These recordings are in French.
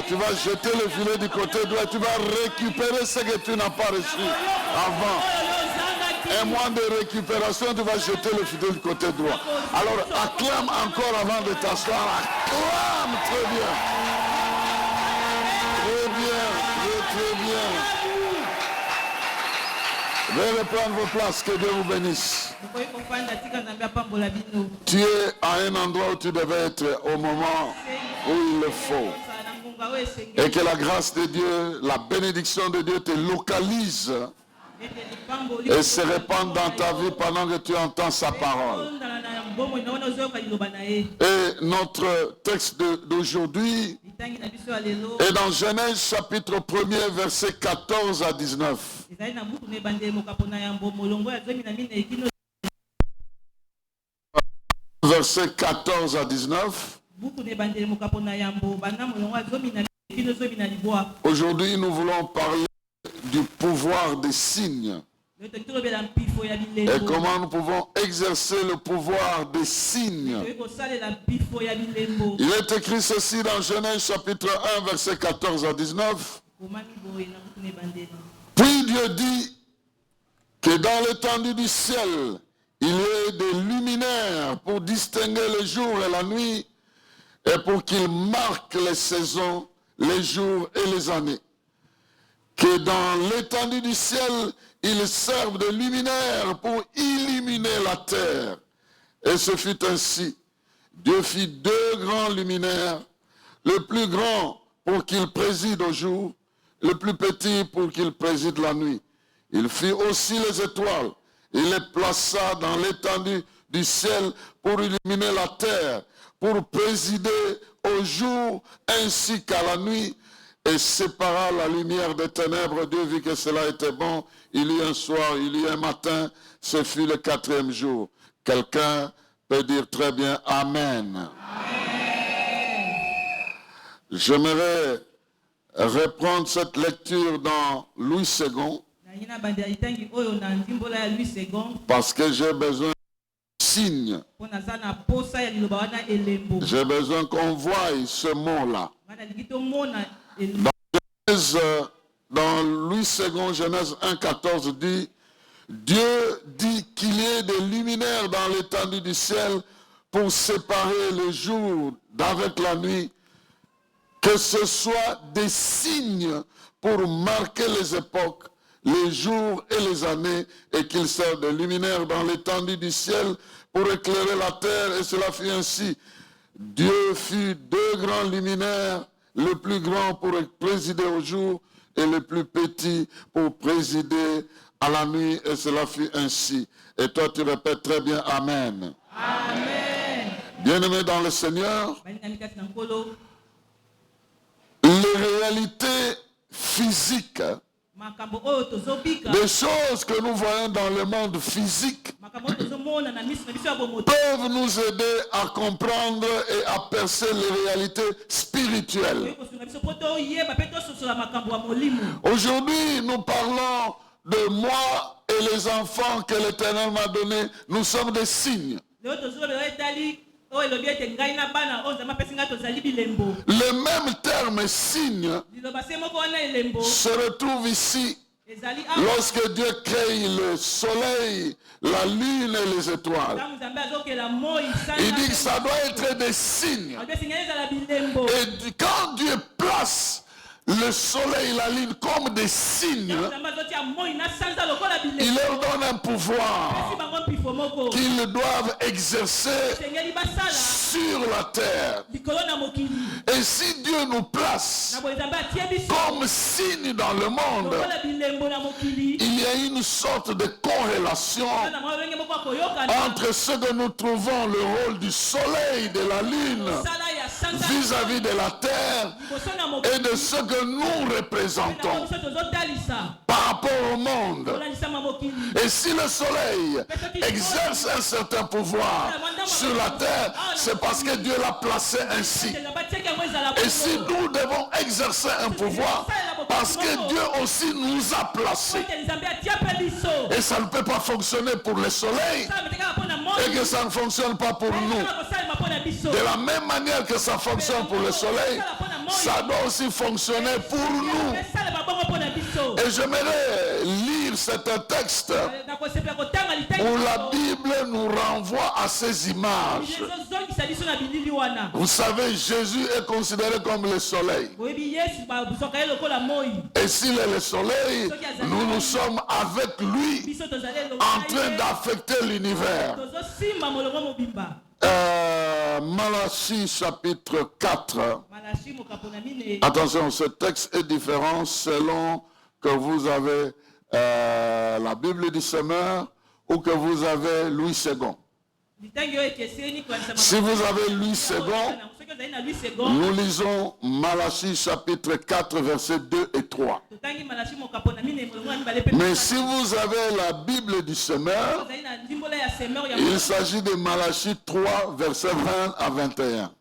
Tu vas jeter le filet du côté droit. Tu vas récupérer ce que tu n'as pas reçu avant. Un mois de récupération, tu vas jeter le filet du côté droit. Alors, acclame encore avant de t'asseoir. Acclame, très bien. Très bien, très bien. Veuillez prendre vos places, que Dieu vous bénisse. Tu es à un endroit où tu devais être au moment où il le faut. Et que la grâce de Dieu, la bénédiction de Dieu te localise et se répande dans ta vie pendant que tu entends sa parole. Et notre texte d'aujourd'hui est dans Genèse chapitre 1er, versets 14 à 19. Versets 14 à 19. Aujourd'hui, nous voulons parler du pouvoir des signes. Et comment nous pouvons exercer le pouvoir des signes. Il est écrit ceci dans Genèse chapitre 1, versets 14 à 19. Puis Dieu dit que dans l'étendue du ciel, il y ait des luminaires pour distinguer le jour et la nuit et pour qu'ils marquent les saisons, les jours et les années. Que dans l'étendue du ciel, ils servent de luminaires pour illuminer la terre. Et ce fut ainsi. Dieu fit 2 grands luminaires, le plus grand pour qu'il préside au jour, le plus petit pour qu'il préside la nuit. Il fit aussi les étoiles. Il les plaça dans l'étendue du ciel pour illuminer la terre, pour présider au jour ainsi qu'à la nuit, et sépara la lumière des ténèbres. Dieu vit que cela était bon. Il y eut un soir, il y eut un matin, ce fut le 4e jour. Quelqu'un peut dire très bien Amen. Amen. J'aimerais reprendre cette lecture dans Louis II. Parce que j'ai besoin de signes. J'ai besoin qu'on voie ce mot-là. Dans Louis II, Genèse 1,14 dit, Dieu dit qu'il y ait des luminaires dans l'étendue du ciel pour séparer le jour d'avec la nuit, que ce soit des signes pour marquer les époques, les jours et les années, et qu'ils servent de luminaires dans l'étendue du ciel pour éclairer la terre, et cela fut ainsi. Dieu fit 2 grands luminaires, le plus grand pour présider au jour et le plus petit pour présider à la nuit, et cela fut ainsi. Et toi tu répètes très bien Amen. Amen. Bien-aimés dans le Seigneur, les réalités physiques, des choses que nous voyons dans le monde physique peuvent nous aider à comprendre et à percer les réalités spirituelles. Aujourd'hui, nous parlons de moi et les enfants que l'Éternel m'a donnés. Nous sommes des signes. Le même terme signe se retrouve ici lorsque Dieu crée le soleil, la lune et les étoiles. Il dit que ça doit être des signes. Et quand Dieu place le soleil et la lune comme des signes, il leur donne un pouvoir qu'ils doivent exercer sur la terre. Et si Dieu nous place comme signe dans le monde, il y a une sorte de corrélation entre ce que nous trouvons, le rôle du soleil, de la lune, vis-à-vis de la terre, et de ce que nous représentons par rapport au monde. Et si le soleil exerce un certain pouvoir sur la terre, c'est parce que Dieu l'a placé ainsi. Et si nous devons exercer un pouvoir, parce que Dieu aussi nous a placés. Et ça ne peut pas fonctionner pour le soleil et que ça ne fonctionne pas pour nous. De la même manière que ça fonctionne pour le soleil, ça doit aussi fonctionner pour nous. Et j'aimerais lire certains textes où la Bible nous renvoie à ces images. Vous savez, Jésus est considéré comme le soleil. Et s'il est le soleil, nous sommes avec lui en train d'affecter l'univers. Malachie chapitre 4. Attention, ce texte est différent selon que vous avez la Bible du Semeur ou que vous avez Louis II. Si vous avez Louis II, nous lisons Malachie chapitre 4 versets 2 et 3. Mais si vous avez la Bible du Semeur, il s'agit de Malachie 3 versets 20 à 21.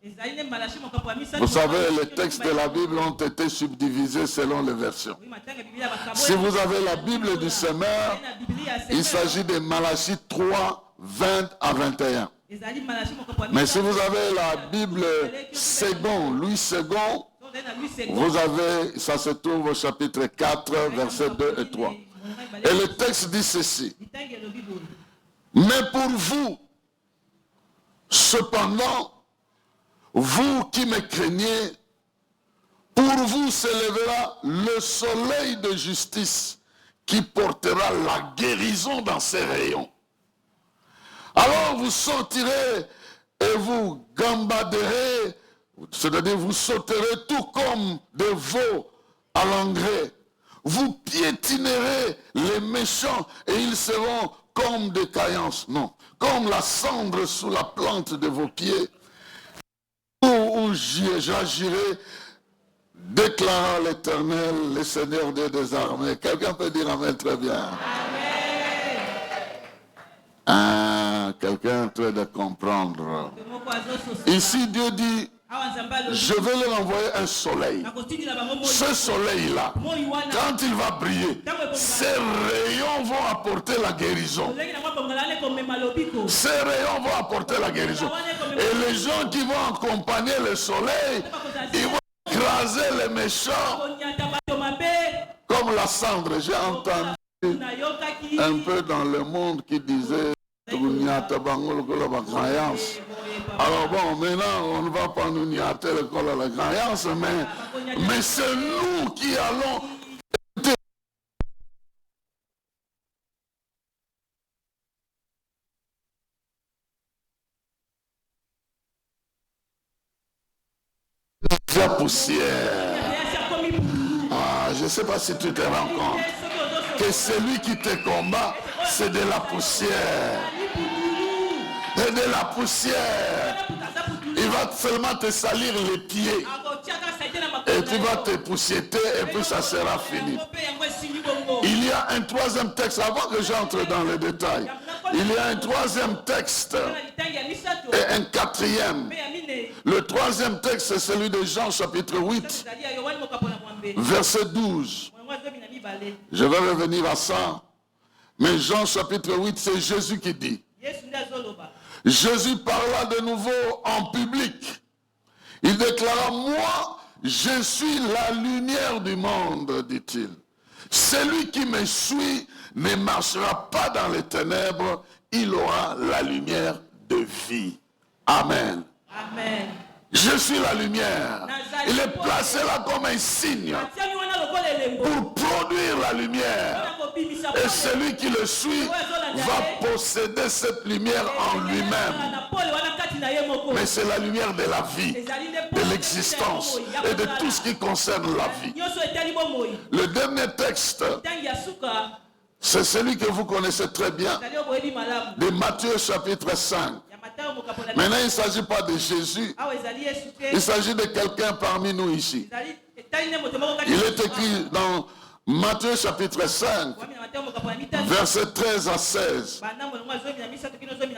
Vous savez, les textes de la Bible ont été subdivisés selon les versions. Si vous avez la Bible du Semeur, il s'agit de Malachie 3 20 à 21. Mais si vous avez la Bible Louis II, vous avez, ça se trouve au chapitre 4, versets 2 et 3. Et le texte dit ceci. Mais pour vous, cependant, vous qui me craignez, pour vous s'élèvera le soleil de justice qui portera la guérison dans ses rayons. Alors vous sortirez et vous gambaderez, c'est-à-dire vous sauterez tout comme des veaux à l'engrais. Vous piétinerez les méchants et ils seront comme des caillances, non, comme la cendre sous la plante de vos pieds. Où j'agirai, déclarant l'Éternel, le Seigneur des armées. Quelqu'un peut dire amen très bien. Amen. Ah, quelqu'un train de comprendre. Ici, Dieu dit, je vais leur envoyer un soleil. Ce soleil-là, quand il va briller, ses rayons vont apporter la guérison. Ces rayons vont apporter la guérison. Et les gens qui vont accompagner le soleil, ils vont écraser les méchants comme la cendre. J'ai entendu un peu dans le monde qui disait alors bon, maintenant on ne va pas nous niater le col à la croyance, mais c'est nous qui allons la poussière. Ah, je ne sais pas si tu te rends compte que celui qui te combat, c'est de la poussière. Et de la poussière. Il va seulement te salir les pieds. Et tu vas te poussiéter et puis ça sera fini. Il y a un troisième texte, avant que j'entre dans les détails. Il y a un troisième texte et un quatrième. Le troisième texte, c'est celui de Jean chapitre 8, verset 12. Je vais revenir à ça. Mais Jean chapitre 8, c'est Jésus qui dit. Jésus parla de nouveau en public. Il déclara, moi, je suis la lumière du monde, dit-il. Celui qui me suit ne marchera pas dans les ténèbres, il aura la lumière de vie. Amen. Amen. Je suis la lumière. Il est placé là comme un signe pour produire la lumière. Et celui qui le suit va posséder cette lumière en lui-même. Mais c'est la lumière de la vie, de l'existence et de tout ce qui concerne la vie. Le dernier texte, c'est celui que vous connaissez très bien, de Matthieu chapitre 5. Maintenant, il ne s'agit pas de Jésus, il s'agit de quelqu'un parmi nous ici. Il est écrit dans Matthieu chapitre 5, versets 13 à 16.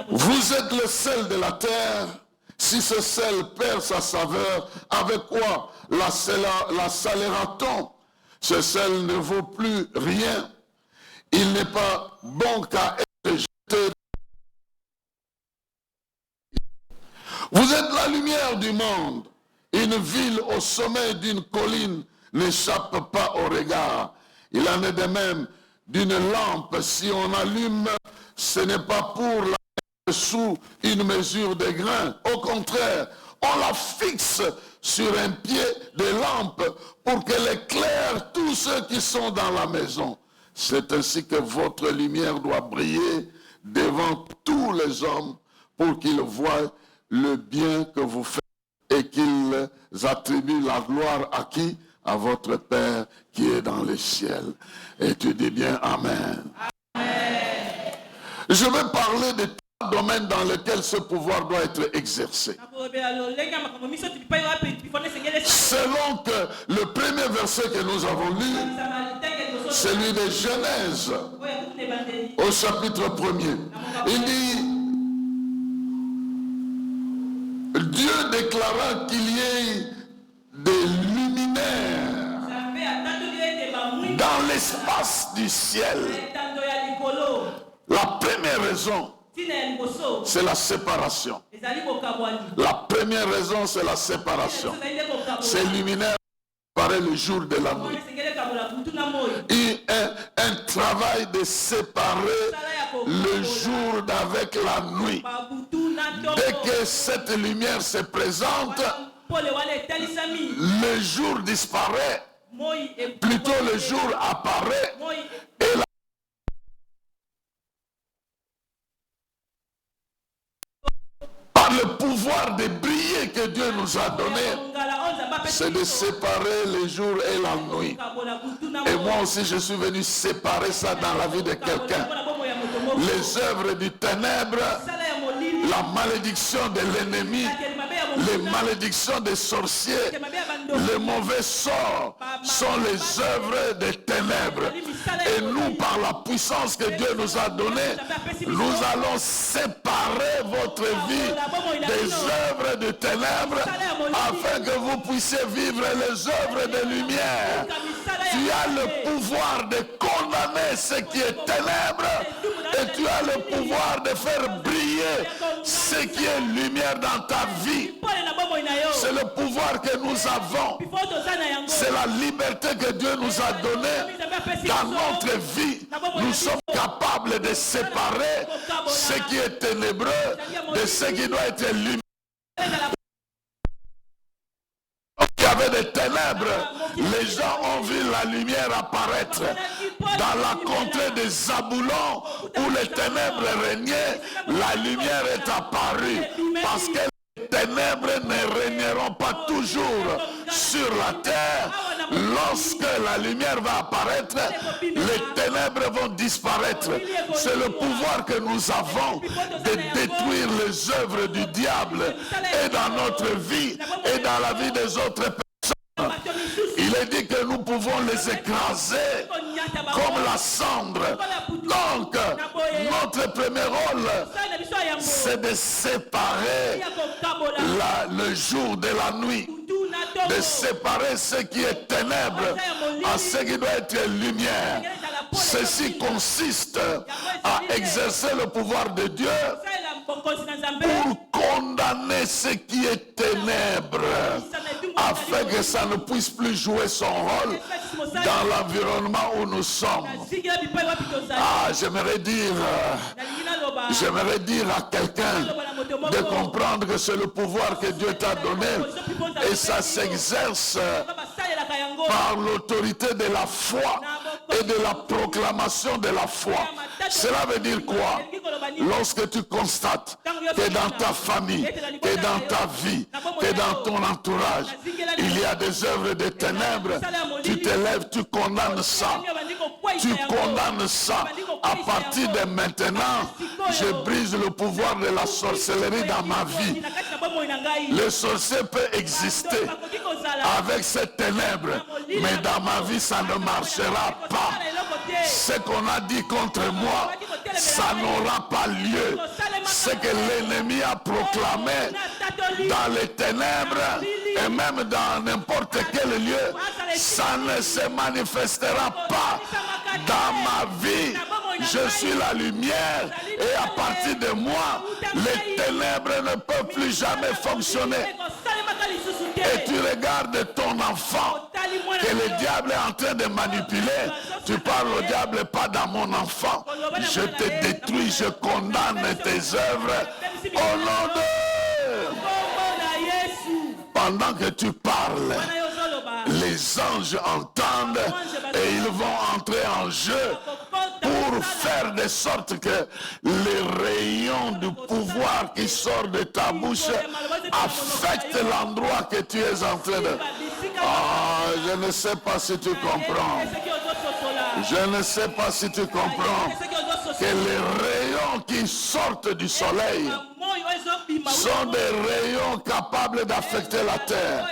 Vous êtes le sel de la terre. Si ce sel perd sa saveur, avec quoi la salera-t-on? Ce sel ne vaut plus rien. Il n'est pas bon qu'à être jeté. Vous êtes la lumière du monde. Une Une ville au sommet d'une colline n'échappe pas au regard. Il en est de même d'une lampe. Si on allume, ce n'est pas pour la mettre sous une mesure de grain. Au contraire, on la fixe sur un pied de lampe pour qu'elle éclaire tous ceux qui sont dans la maison. C'est ainsi que votre lumière doit briller devant tous les hommes pour qu'ils voient le bien que vous faites et qu'ils attribuent la gloire à qui? À votre Père qui est dans les ciels. Et tu dis bien Amen. Amen. Je vais parler de trois domaines dans lesquels ce pouvoir doit être exercé. Selon que le premier verset que nous avons lu, celui de Genèse, au chapitre 1er, il dit, Dieu déclara qu'il y ait des luminaires dans l'espace du ciel. La première raison, c'est la séparation. La première raison, c'est la séparation. Ces luminaires apparaissent le jour de la nuit. Et un travail de séparer le jour d'avec la nuit. Dès que cette lumière se présente, le jour disparaît, plutôt le jour apparaît, et par le pouvoir de briller que Dieu nous a donné, c'est de séparer le jour et la nuit. Et moi aussi je suis venu séparer ça dans la vie de quelqu'un. Les œuvres du ténèbre, la malédiction de l'ennemi, les malédictions des sorciers, les mauvais sorts sont les œuvres des ténèbres. Et nous, par la puissance que Dieu nous a donnée, nous allons séparer votre vie des œuvres de ténèbres afin que vous puissiez vivre les œuvres de lumière. Tu as le pouvoir de condamner ce qui est ténèbres et tu as le pouvoir de faire briller ce qui est lumière dans ta vie. C'est le pouvoir que nous avons. C'est la liberté que Dieu nous a donnée. Dans notre vie, nous sommes capables de séparer ce qui est ténébreux de ce qui doit être lumineux. Il y avait des ténèbres, les gens ont vu la lumière apparaître. Dans la contrée des Zaboulons, où les ténèbres régnaient, la lumière est apparue. Parce que les ténèbres ne régneront pas toujours sur la terre. Lorsque la lumière va apparaître, les ténèbres vont disparaître. C'est le pouvoir que nous avons de détruire les œuvres du diable et dans notre vie et dans la vie des autres personnes. Il est dit que nous pouvons les écraser comme la cendre. Donc, notre premier rôle, c'est de séparer le jour de la nuit. De séparer ce qui est ténèbres à ce qui doit être lumière. Ceci consiste à exercer le pouvoir de Dieu pour condamner ce qui est ténèbres, afin que ça ne puisse plus jouer son rôle dans l'environnement où nous sommes. Ah, j'aimerais dire à quelqu'un de comprendre que c'est le pouvoir que Dieu t'a donné et ça s'exerce par l'autorité de la foi et de la proclamation de la foi. Cela veut dire quoi? Lorsque tu constates que dans ta famille, que dans ta vie, que dans ton entourage, il y a des œuvres de ténèbres, tu te lèves, tu condamnes ça. Tu condamnes ça. À partir de maintenant, je brise le pouvoir de la sorcellerie dans ma vie. Le sorcier peut exister avec ces ténèbres, mais dans ma vie, ça ne marchera pas. Ce qu'on a dit contre moi, ça n'aura pas lieu. Ce que l'ennemi a proclamé dans les ténèbres et même dans n'importe quel lieu, ça ne se manifestera pas dans ma vie. Je suis la lumière et à partir de moi, les ténèbres ne peuvent plus jamais fonctionner. et tu regardes ton enfant que le diable est en train de manipuler, tu parles au diable, pas dans mon enfant. Je te détruis, je condamne tes œuvres au nom de... Pendant que tu parles, les anges entendent et ils vont entrer en jeu pour faire de sorte que les rayons du pouvoir qui sortent de ta bouche affectent l'endroit que tu es en train de... je ne sais pas si tu comprends. Je ne sais pas si tu comprends que les rayons qui sortent du soleil sont des rayons capables d'affecter la terre.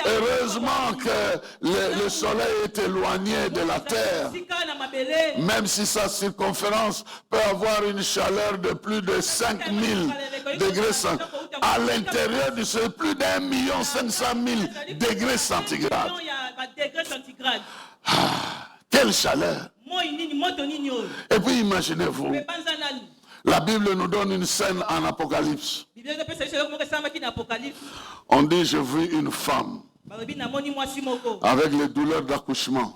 Heureusement que le soleil est éloigné de la terre, même si sa circonférence peut avoir une chaleur de plus de 5000 degrés centigrades. À l'intérieur du soleil, plus d'1,5 million degrés centigrades. Quelle chaleur! Et puis imaginez-vous, la Bible nous donne une scène en Apocalypse. On dit, je vis une femme avec les douleurs d'accouchement.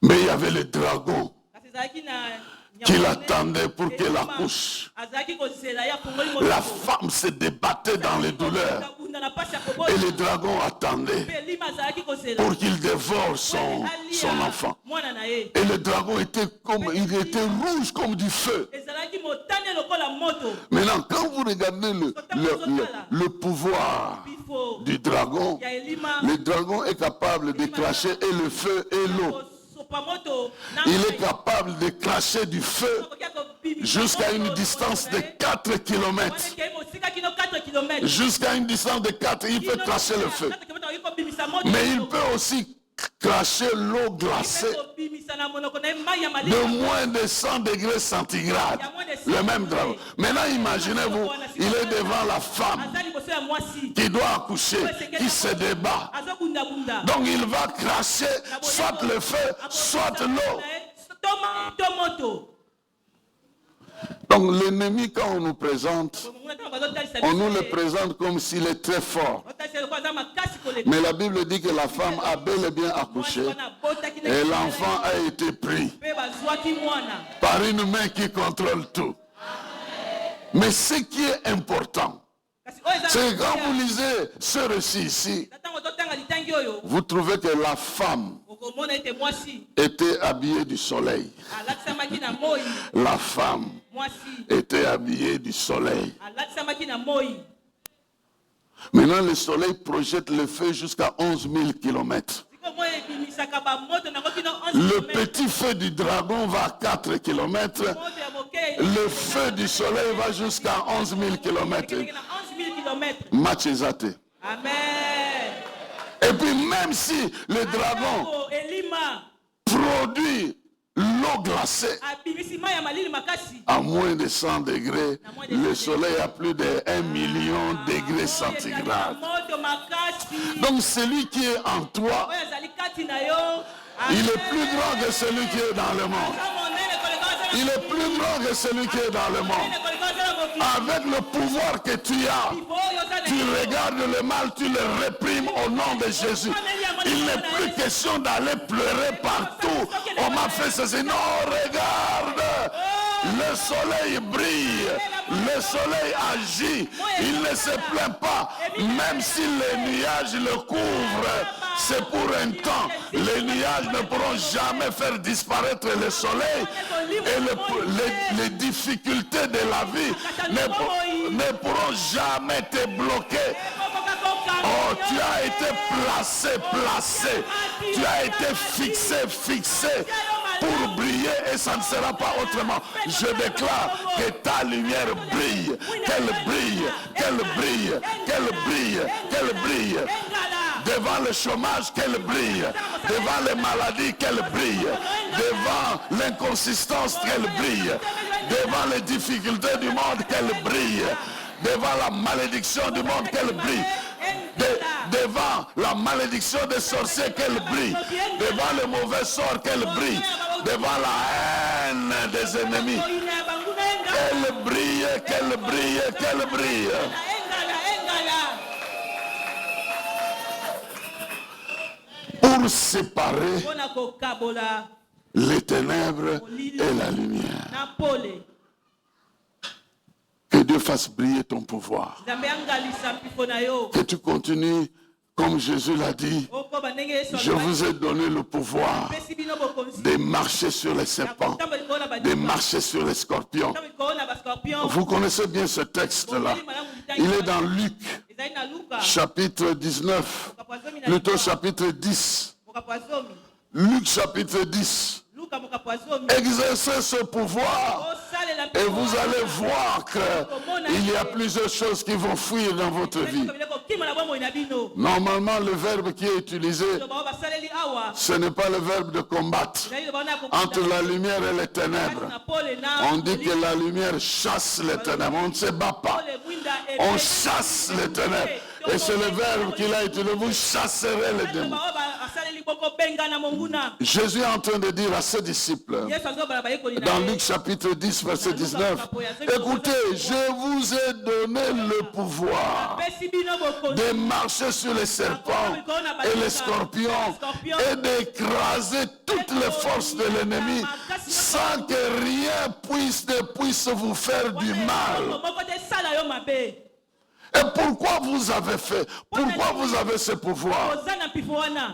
Mais il y avait le dragon qui l'attendait pour qu'elle accouche. La femme se débattait dans les douleurs. Et le dragon attendait pour qu'il dévore son enfant. Et le dragon était rouge comme du feu. Maintenant, quand vous regardez le pouvoir du dragon, le dragon est capable de cracher et le feu et l'eau. Il est capable de cracher du feu jusqu'à une distance de 4 km. Jusqu'à une distance de 4, il peut cracher le feu. Mais il peut aussi cracher l'eau glacée de moins de 100 degrés centigrades. Le même dragon. Maintenant, imaginez-vous, il est devant la femme qui doit accoucher, qui se débat. Donc il va cracher soit le feu, soit l'eau. Donc l'ennemi, quand on nous présente, on nous le présente comme s'il est très fort. Mais la Bible dit que la femme a bel et bien accouché et l'enfant a été pris par une main qui contrôle tout. Mais ce qui est important, c'est que quand vous lisez ce récit ici, vous trouvez que la femme était habillée du soleil. La femme était habillée du soleil. Maintenant, le soleil projette le feu jusqu'à 11 000 km. Le petit feu du dragon va à 4 km. Le feu du soleil va jusqu'à 11 000 km. Match exact. Et puis même si le dragon produit l'eau glacée à moins de 100 degrés, le soleil a plus de 1 million degrés centigrades. Donc celui qui est en toi, il est plus grand que celui qui est dans le monde. Il est plus grand que celui qui est dans le monde. Avec le pouvoir que tu as, tu regardes le mal, tu le réprimes au nom de Jésus. Il n'est plus question d'aller pleurer partout. On m'a fait ceci. Non, regarde. Le soleil brille. Le soleil agit. Il ne se plaint pas. Même si les nuages le couvrent, c'est pour un temps. Les nuages ne pourront jamais faire disparaître le soleil. Et les difficultés de la vie ne pourront jamais te bloquer. Oh, tu as été placé. Tu as été fixé pour briller et ça ne sera pas autrement. Je déclare que ta lumière brille. Qu'elle brille. Devant le chômage, qu'elle brille. Devant les maladies, qu'elle brille. Devant l'inconsistance, qu'elle brille. Devant les difficultés du monde, qu'elle brille. Devant la malédiction du monde, qu'elle brille. Devant la malédiction des sorciers, qu'elle brille. Devant le mauvais sort, qu'elle brille. Devant la haine des ennemis, qu'elle brille. pour séparer les ténèbres et la lumière. Que Dieu fasse briller ton pouvoir. Que tu continues, comme Jésus l'a dit, je vous ai donné le pouvoir de marcher sur les serpents, de marcher sur les scorpions. Vous connaissez bien ce texte-là. Il est dans Luc, chapitre 19, plutôt chapitre 10. Luc, chapitre 10. Exercez ce pouvoir et vous allez voir qu'il y a plusieurs choses qui vont fuir dans votre vie. Normalement, le verbe qui est utilisé, ce n'est pas le verbe de combattre. Entre la lumière et les ténèbres, on dit que la lumière chasse les ténèbres. On ne se bat pas. On chasse les ténèbres. Et c'est le verbe qu'il a utilisé. Vous chasserez les démons. Jésus est en train de dire à ses disciples, dans Luc chapitre 10, verset 19, écoutez, je vous ai donné le pouvoir de marcher sur les serpents et les scorpions et d'écraser toutes les forces de l'ennemi sans que rien puisse vous faire du mal. Et pourquoi vous avez fait? Pourquoi vous avez ce pouvoir?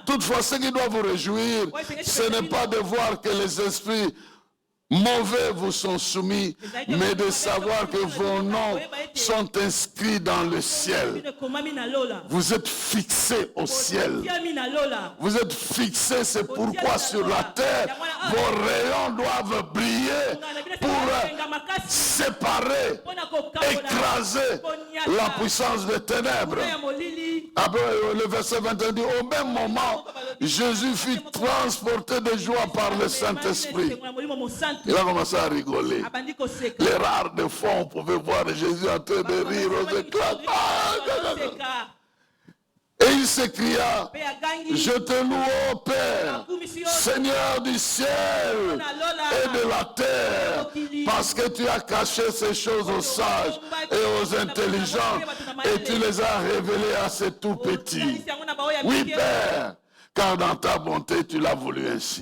Toutefois, ce qui doit vous réjouir, ce n'est pas de voir que les esprits mauvais vous sont soumis, mais de savoir que vos noms sont inscrits dans le ciel. Vous êtes fixés au ciel. Vous êtes fixés, c'est pourquoi sur la terre, vos rayons doivent briller pour séparer, écraser la puissance des ténèbres. Après le verset 21 dit, au même moment, Jésus fut transporté de joie par le Saint-Esprit. Il a commencé à rigoler. Les rares de fois, on pouvait voir Jésus en train de rire aux éclats. Et il s'écria, je te loue, ô Père, Seigneur du ciel et de la terre, parce que tu as caché ces choses aux sages et aux intelligents, et tu les as révélées à ces tout petits. Oui, Père, car dans ta bonté, tu l'as voulu ainsi.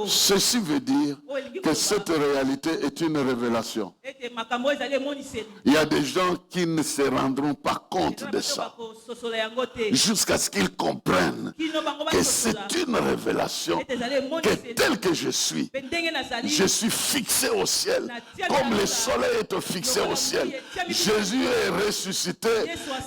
Ceci veut dire que cette réalité est une révélation. Il y a des gens qui ne se rendront pas compte de ça jusqu'à ce qu'ils comprennent que c'est une révélation, que tel que je suis fixé au ciel, comme le soleil est fixé au ciel. Jésus est ressuscité,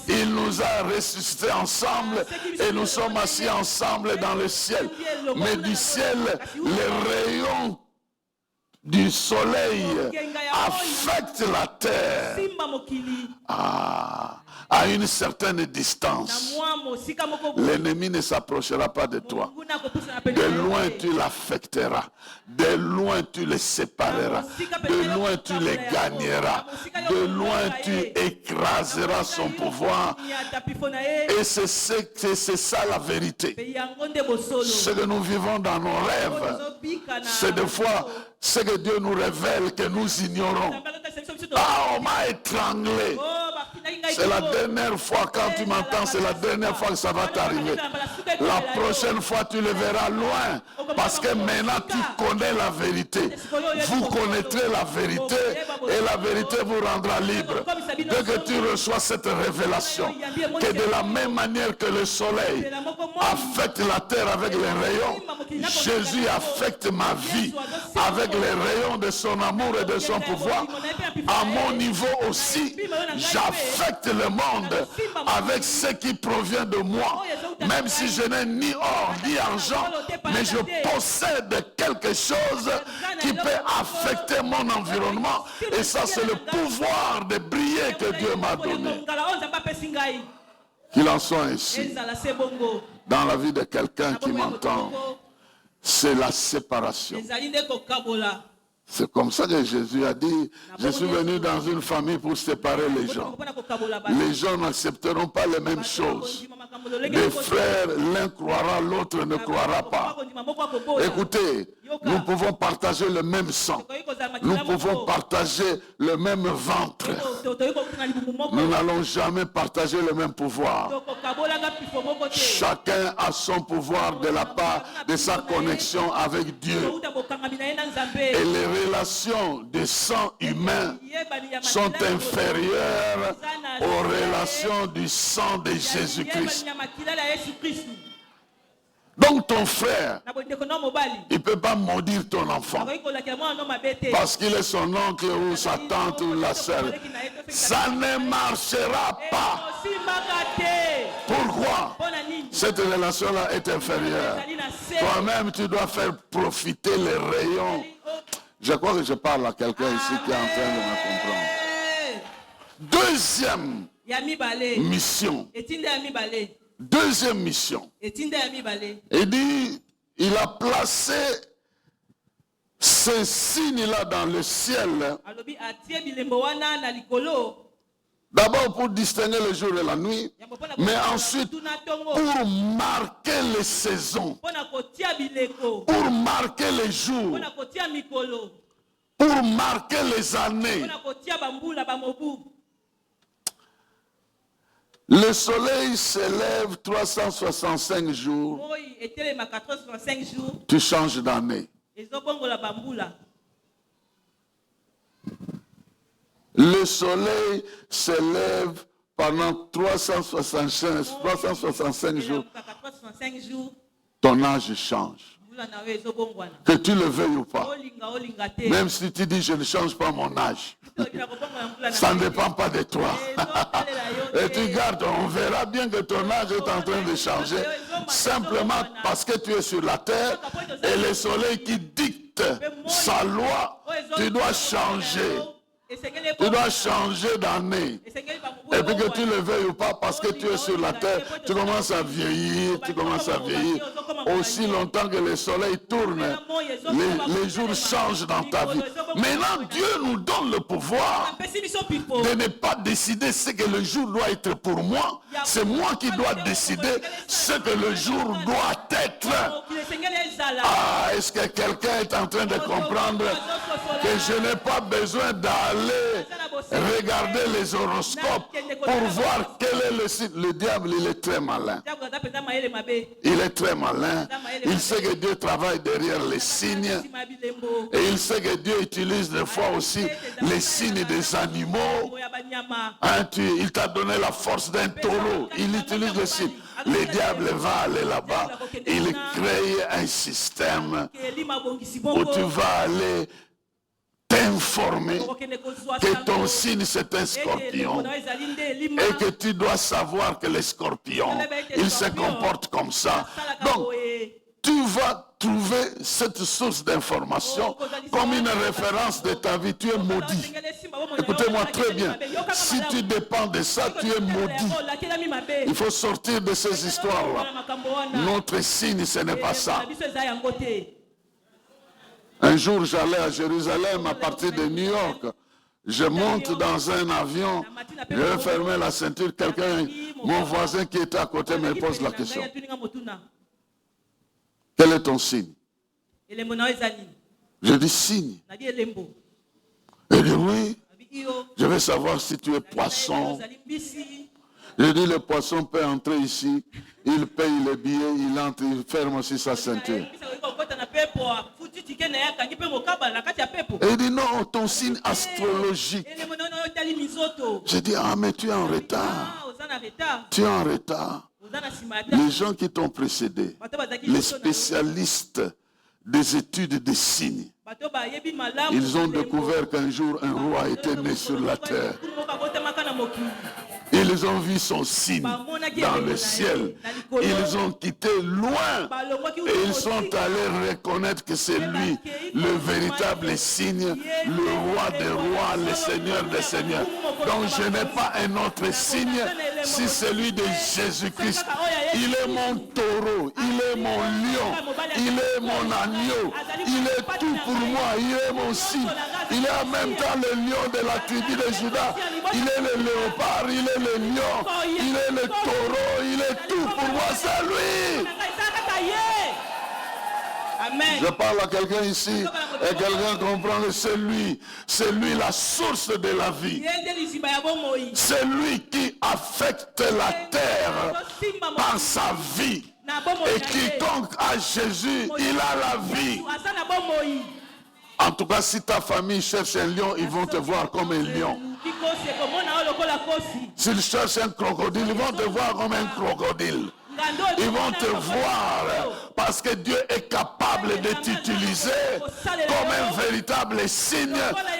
il nous a ressuscités ensemble et nous sommes assis ensemble dans le ciel. Mais du ciel, les rayons du soleil affectent la terre à une certaine distance. L'ennemi ne s'approchera pas de toi. De loin tu l'affecteras. De loin tu les sépareras. De loin tu les gagneras. De loin tu écraseras son pouvoir. Et c'est ça la vérité. Ce que nous vivons dans nos rêves, c'est des fois ce que Dieu nous révèle que nous ignorons. Ah, on m'a étranglé. C'est la dernière fois, quand tu m'entends, c'est la dernière fois que ça va t'arriver. La prochaine fois, tu le verras loin. Parce que maintenant, tu connais la vérité. Vous connaîtrez la vérité et la vérité vous rendra libre. Dès que tu reçois cette révélation, que de la même manière que le soleil affecte la terre avec les rayons, Jésus affecte ma vie avec les rayons de son amour et de son pouvoir. À mon niveau aussi, j'affecte le monde avec ce qui provient de moi. Même si je n'ai ni or ni argent, mais je possède quelque chose qui peut affecter mon environnement. Et ça, c'est le pouvoir de briller que Dieu m'a donné. Qu'il en soit ainsi dans la vie de quelqu'un qui m'entend. C'est la séparation. C'est comme ça que Jésus a dit, je suis venu dans une famille pour séparer les gens. Les gens n'accepteront pas les mêmes choses. Les frères, l'un croira, l'autre ne croira pas. Écoutez, nous pouvons partager le même sang. Nous pouvons partager le même ventre. Nous n'allons jamais partager le même pouvoir. Chacun a son pouvoir de la part de sa connexion avec Dieu. Et les relations de sang humain sont inférieures aux relations du sang de Jésus-Christ. Donc ton frère, il ne peut pas maudire ton enfant parce qu'il est son oncle ou sa tante ou la sœur. Ça ne marchera pas. Pourquoi? Cette relation-là est inférieure. Toi-même, tu dois faire profiter les rayons. Je crois que je parle à quelqu'un ici qui est en train de me comprendre. Deuxième mission. Deuxième mission. Il dit, il a placé ces signes-là dans le ciel. D'abord pour distinguer le jour et la nuit, mais ensuite pour marquer les saisons, pour marquer les jours, pour marquer les années. Le soleil s'élève 365 jours, tu changes d'année. Le soleil s'élève pendant 365 jours, ton âge change. Que tu le veuilles ou pas. Même si tu dis je ne change pas mon âge. Ça ne dépend pas de toi. Et tu gardes, on verra bien que ton âge est en train de changer. Simplement parce que tu es sur la terre et le soleil qui dicte sa loi, tu dois changer. Tu dois changer d'année. Et puis que tu le veuilles ou pas, parce que tu es sur la terre, tu commences à vieillir, Aussi longtemps que le soleil tourne, les jours changent dans ta vie. Maintenant, Dieu nous donne le pouvoir de ne pas décider ce que le jour doit être pour moi. C'est moi qui dois décider ce que le jour doit être. Ah, est-ce que quelqu'un est en train de comprendre que je n'ai pas besoin d'aller regarder les horoscopes pour voir quel est le site? Le diable, il est très malin. Il est très malin. Il sait que Dieu travaille derrière les signes. Et il sait que Dieu utilise des fois aussi les signes des animaux. Hein, il t'a donné la force d'un taureau. Il utilise les signes. Le diable va aller là-bas. Il crée un système où tu vas aller t'informer que ton signe c'est un scorpion et que tu dois savoir que les scorpions, ils se comportent comme ça. Donc, tu vas trouver cette source d'information comme une référence de ta vie. Tu es maudit. Écoutez-moi très bien. Si tu dépends de ça, tu es maudit. Il faut sortir de ces histoires-là. Notre signe, ce n'est pas ça. Un jour, j'allais à Jérusalem à partir de New York. Je monte dans un avion, je vais fermer la ceinture. Quelqu'un, mon voisin qui était à côté me pose la question. Quel est ton signe? Je dis signe. Il dit oui. Je veux savoir si tu es poisson. Je dis le poisson peut entrer ici, il paye le billet, il entre, il ferme aussi sa ceinture. Et il dit non, ton signe astrologique. Je dis ah mais tu es en retard. Tu es en retard. Les gens qui t'ont précédé, les spécialistes des études des signes, ils ont découvert qu'un jour un roi était né sur la terre. Ils ont vu son signe dans le ciel. Ils ont quitté loin et ils sont allés reconnaître que c'est lui, le véritable signe, le roi des rois, le seigneur des seigneurs. Donc je n'ai pas un autre signe si celui de Jésus-Christ. Il est mon taureau, il est mon lion, il est mon agneau, il est tout pour moi, il est mon signe. Il est en même temps le lion de la tribu de Juda, il est le léopard, il est le lion, il est le taureau, il est tout pour moi, c'est lui. Amen. Je parle à quelqu'un ici. Et quelqu'un comprend que c'est lui la source de la vie. C'est lui qui affecte la terre par sa vie. Et quiconque a Jésus, il a la vie. En tout cas, si ta famille cherche un lion, ils vont te voir comme un lion. S'ils cherchent un crocodile, ils vont te voir comme un crocodile. Ils vont te voir parce que Dieu est capable de t'utiliser comme un véritable signe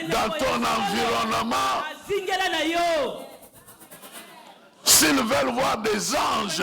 dans ton environnement. S'ils veulent voir des anges,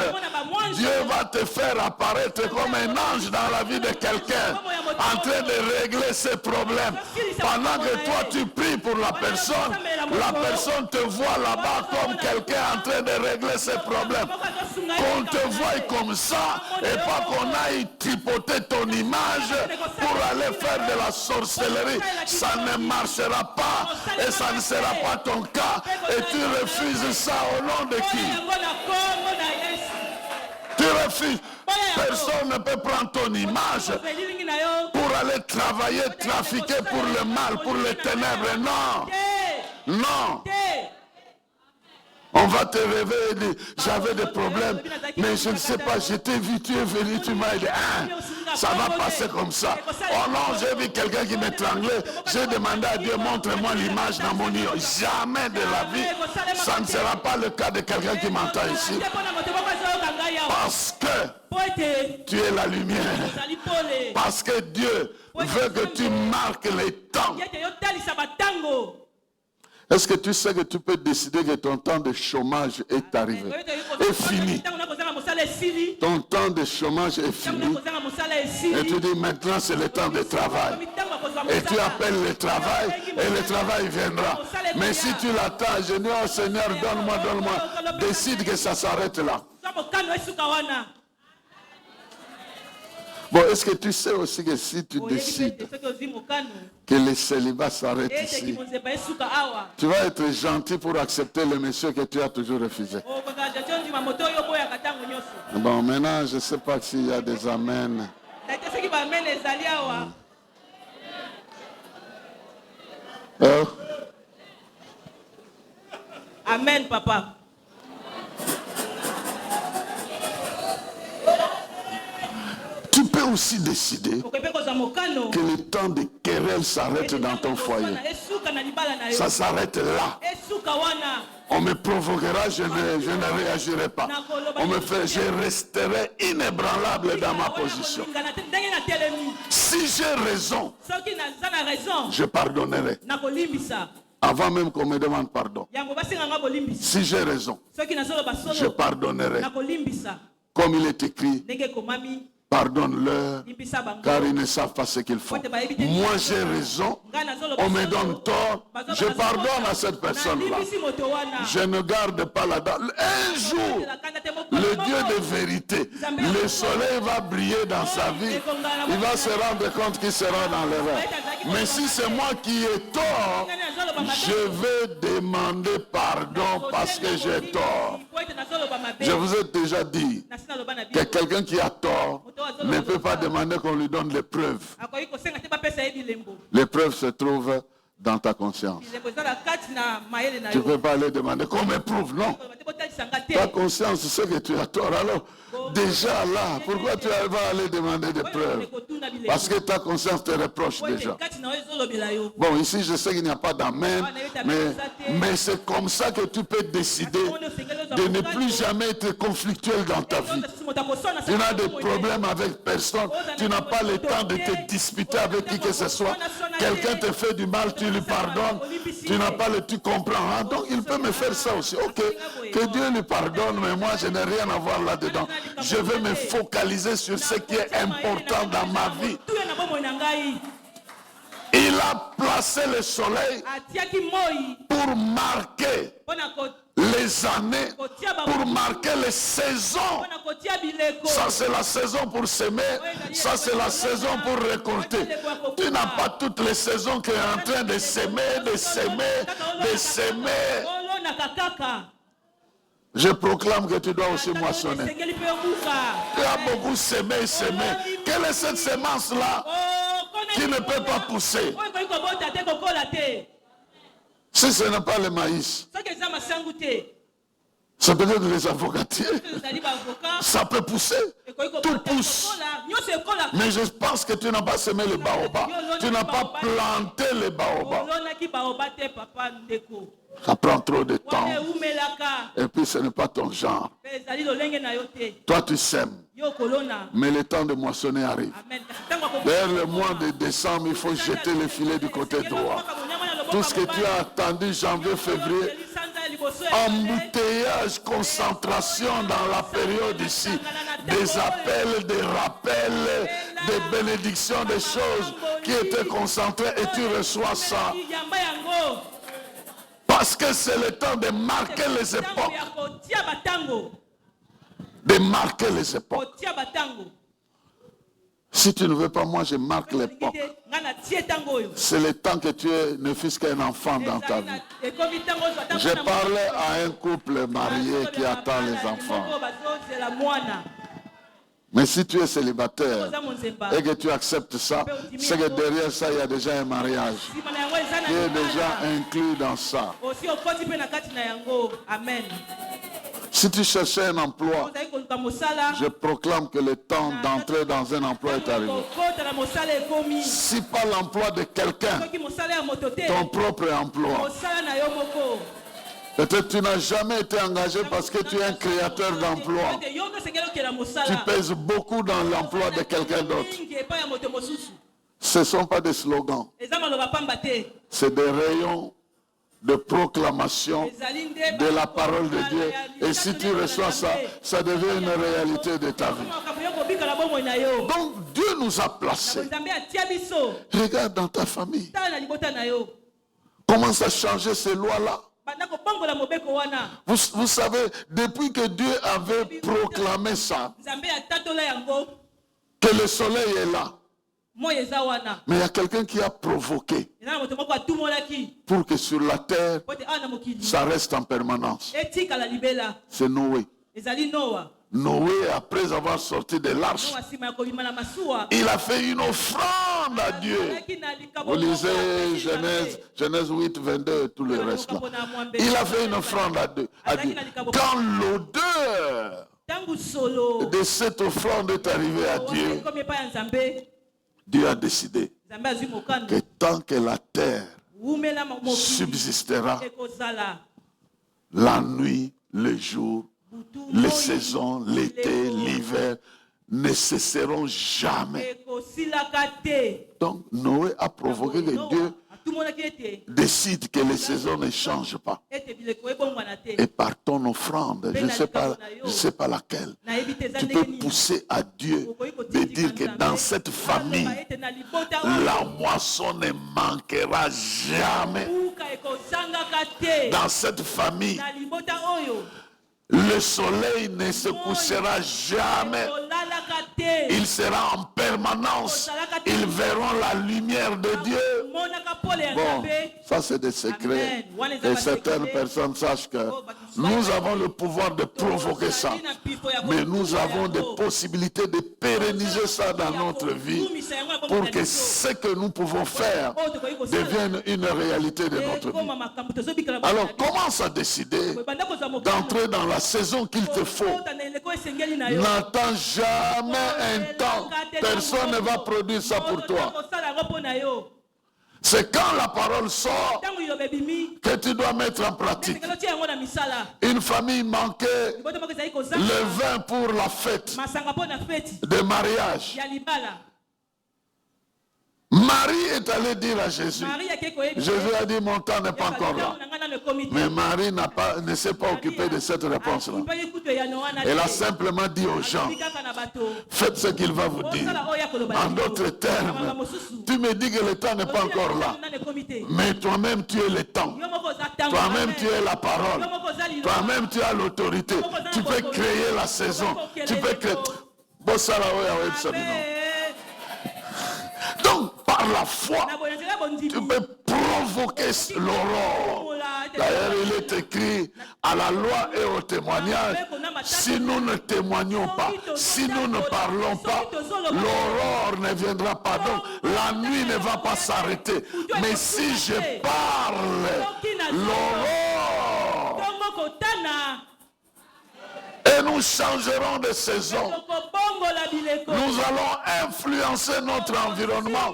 Dieu va te faire apparaître comme un ange dans la vie de quelqu'un, en train de régler ses problèmes. Pendant que toi tu pries pour la personne te voit là-bas comme quelqu'un en train de régler ses problèmes. Qu'on te voie comme ça et pas qu'on aille tripoter ton image pour aller faire de la sorcellerie. Ça ne marchera pas et ça ne sera pas ton cas. Et tu refuses ça au nom de qui? Tu refuses. Personne ne peut prendre ton image pour aller travailler, trafiquer pour le mal, pour les ténèbres. Non. Non. On va te réveiller et dire, j'avais des problèmes, mais je ne sais pas, je t'ai vu, tu es venu, tu m'as dit, ça va passer comme ça. Oh non, j'ai vu quelqu'un qui m'étranglait, j'ai demandé à Dieu, montre-moi l'image dans mon lit. Jamais de la vie, ça ne sera pas le cas de quelqu'un qui m'entend ici. Parce que tu es la lumière. Parce que Dieu veut que tu marques les temps. Est-ce que tu sais que tu peux décider que ton temps de chômage est arrivé, est fini? Ton temps de chômage est fini. Et tu dis maintenant c'est le temps de travail. Et tu appelles le travail et le travail viendra. Mais si tu l'attends, je dis oh Seigneur, donne-moi, décide que ça s'arrête là. Bon, est-ce que tu sais aussi que si tu décides que le célibat s'arrête ici, tu vas être gentil pour accepter le monsieur que tu as toujours refusé. Bon, maintenant, je ne sais pas s'il y a des amens. Oh. Amen, papa. Tu peux aussi décider que le temps de querelle s'arrête dans ton foyer. Ça s'arrête là. On me provoquera, je ne réagirai pas. On me fait, je resterai inébranlable dans ma position. Si j'ai raison, je pardonnerai. Avant même qu'on me demande pardon. Si j'ai raison, je pardonnerai. Comme il est écrit, pardonne-leur, car ils ne savent pas ce qu'ils font. Moi j'ai raison, on me donne tort, je pardonne à cette personne-là. Je ne garde pas la date. Un jour, le Dieu de vérité, le soleil va briller dans sa vie. Il va se rendre compte qu'il sera dans l'erreur. Mais si c'est moi qui ai tort, je vais demander pardon parce que j'ai tort. Je vous ai déjà dit que quelqu'un qui a tort ne peut pas demander qu'on lui donne les preuves. Les preuves se trouvent dans ta conscience. Tu ne peux pas aller demander qu'on me prouve, non. Ta conscience sait que tu as tort. Alors, déjà là, pourquoi tu vas aller demander des preuves? Parce que ta conscience te reproche déjà. Bon, ici, je sais qu'il n'y a pas d'amen, mais c'est comme ça que tu peux décider de ne plus jamais être conflictuel dans ta vie. Tu n'as de problème avec personne, tu n'as pas le temps de te disputer avec qui que ce soit. Quelqu'un te fait du mal, tu lui pardonnes, tu n'as pas le tu comprends. Hein? Donc il peut me faire ça aussi. Ok, que Dieu lui pardonne, mais moi je n'ai rien à voir là-dedans. Je vais me focaliser sur ce qui est important dans ma vie. Il a placé le soleil pour marquer les années, pour marquer les saisons. Ça c'est la saison pour semer, ça c'est la saison pour récolter. Tu n'as pas toutes les saisons qui est en train de semer, de semer, de semer. Je proclame que tu dois aussi moissonner. Tu as beaucoup semé et semé. Quelle est cette semence-là qui ne peut pas pousser. Si ce n'est pas le maïs, c'est peut-être les avocatiers. Ça peut pousser. Tout pousse. Mais je pense que tu n'as pas semé le baobab. Tu n'as pas planté le baobab. Ça prend trop de temps. Et puis ce n'est pas ton genre. Toi tu sèmes. Mais le temps de moissonner arrive. Vers le mois de décembre, il faut jeter le filet du côté droit. Tout ce que tu as attendu janvier, février, embouteillage, concentration dans la période ici, des appels, des rappels, des bénédictions, des choses qui étaient concentrées et tu reçois ça. Parce que c'est le temps de marquer les époques. De marquer les époques. Si tu ne veux pas, moi je marque l'époque. C'est le temps que tu es, ne fût-ce qu'un enfant dans ta vie. J'ai parlé à un couple marié qui attend les enfants. Mais si tu es célibataire et que tu acceptes ça, c'est que derrière ça, il y a déjà un mariage qui est déjà inclus dans ça. Si tu cherchais un emploi, je proclame que le temps d'entrer dans un emploi est arrivé. Si pas l'emploi de quelqu'un, ton propre emploi. Peut-être tu n'as jamais été engagé parce que tu es un créateur d'emploi. Tu pèses beaucoup dans l'emploi de quelqu'un d'autre. Ce ne sont pas des slogans. C'est des rayons de proclamation de la parole de Dieu. Et si tu reçois ça, ça devient une réalité de ta vie. Donc Dieu nous a placés. Regarde dans ta famille. Commence à changer ces lois-là. Vous savez, depuis que Dieu avait proclamé ça, que le soleil est là, mais il y a quelqu'un qui a provoqué pour que sur la terre, ça reste en permanence. C'est Noé. Noé, après avoir sorti de l'arche, il a fait une offrande à Dieu. Vous lisez Genèse 8, 22 et tout le reste là. Il a fait une offrande à Dieu. Quand l'odeur de cette offrande est arrivée à Dieu, Dieu a décidé que tant que la terre subsistera, la nuit, le jour, les saisons, l'été, l'hiver ne cesseront jamais. Donc Noé a provoqué que Dieu décide que les saisons ne changent pas. Et par ton offrande, je ne sais pas laquelle, tu peux pousser à Dieu de dire que dans cette famille, la moisson ne manquera jamais. Dans cette famille, le soleil ne se couchera jamais. Il sera en permanence. Ils verront la lumière de Dieu. Bon, ça c'est des secrets. Et certaines personnes sachent que nous avons le pouvoir de provoquer ça. Mais nous avons des possibilités de pérenniser ça dans notre vie pour que ce que nous pouvons faire devienne une réalité de notre vie. Alors commence à décider d'entrer dans la saison qu'il te faut. N'attends jamais un temps. Personne ne va produire ça pour toi. C'est quand la parole sort que tu dois mettre en pratique. Une famille manquait le vin pour la fête de mariage. Marie est allée dire à Jésus. Jésus a dit, mon temps n'est pas encore là. Mais Marie ne s'est pas occupée de cette réponse-là. Elle a simplement dit aux gens, faites ce qu'il va vous dire. En d'autres termes, tu me dis que le temps n'est pas encore là. Mais toi-même, tu es le temps. Toi-même, tu es la parole. Toi-même, tu as l'autorité. Tu peux créer la saison. Tu peux créer... Donc, par la foi, tu peux provoquer l'aurore. D'ailleurs, il est écrit à la loi et au témoignage, si nous ne témoignons pas, si nous ne parlons pas, l'aurore ne viendra pas. Donc, la nuit ne va pas s'arrêter. Mais si je parle, l'aurore, et nous changerons de saison. Nous allons influencer notre environnement.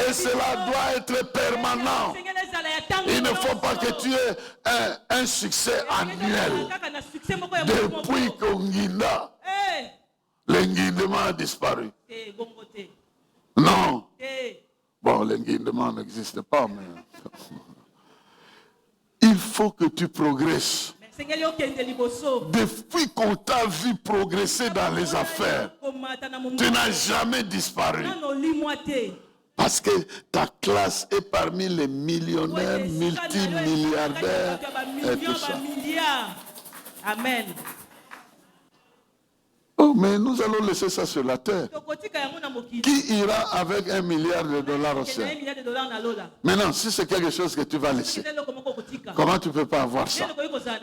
Et cela doit être permanent. Il ne faut pas que tu aies un succès annuel. Depuis qu'Onguinda, l'enguindement a disparu. Non. Bon, l'enguindement n'existe pas, mais il faut que tu progresses. Depuis qu'on t'a vu progresser dans les affaires, tu n'as jamais disparu. Parce que ta classe est parmi les millionnaires, multimilliardaires et tout ça. Amen. Oh, mais nous allons laisser ça sur la terre. Qui ira avec $1 milliard au ciel? Maintenant, si c'est quelque chose que tu vas laisser, comment tu ne peux pas avoir ça?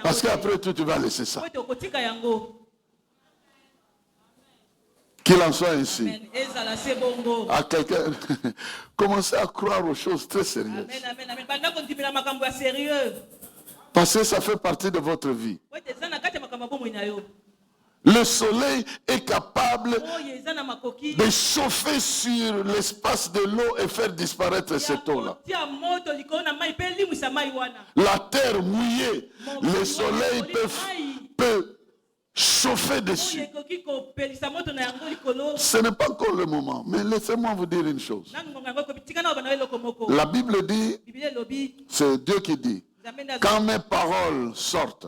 Parce qu'après tout, tu vas laisser ça. Qu'il en soit ainsi. À quelqu'un, commencez à croire aux choses très sérieuses. Parce que ça fait partie de votre vie. Le soleil est capable de chauffer sur l'espace de l'eau et faire disparaître cette eau-là. La terre mouillée, le soleil peut chauffer dessus. Ce n'est pas encore le moment, mais laissez-moi vous dire une chose. La Bible dit, c'est Dieu qui dit, quand mes paroles sortent,